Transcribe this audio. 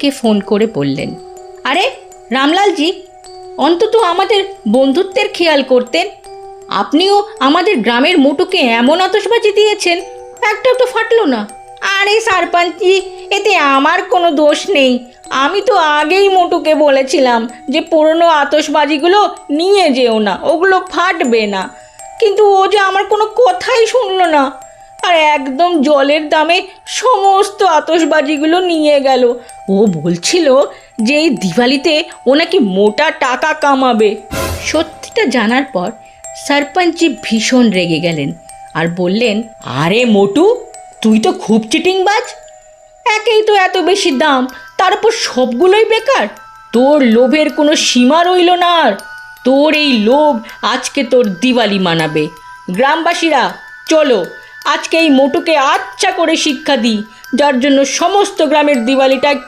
রামলালকে phone করে বললেন, আরে রামলালজি, অন্তত আমাদের বন্ধুত্বের খেয়াল করতেন। আপনিও আমাদের গ্রামের মোটুকে এমন আতশবাজি দিয়েছেন, একটাও তো ফাটলো না। আরে সারপাঞ্চজি, এতে আমার কোনো দোষ নেই। আমি তো আগেই মোটুকে বলেছিলাম যে পুরনো আতশবাজিগুলো নিয়ে যেও না, ওগুলো ফাটবে না। কিন্তু ও যে আমার কোনো কথাই শুনলো না, আর একদম জলের দামে সমস্ত আতশবাজিগুলো নিয়ে গেল। ও বলছিল যে এই দিওয়ালিতে ও নাকি মোটা টাকা কামাবে। সত্যিটা জানার পর সরপঞ্চজি ভীষণ রেগে গেলেন আর বললেন, আরে মোটু, তুই তো খুব চিটিংবাজ। একেই তো এত বেশি দাম, তার উপর সবগুলোই বেকার। তোর লোভের কোনো সীমা রইল না আর। তোর এই লোভ আজকে তোর দিওয়ালি মানাবে। গ্রামবাসীরা চলো, আজকে এই মোটুকে আচ্ছা করে শিক্ষা দিই, যার জন্য সমস্ত গ্রামের দিওয়ালিটায়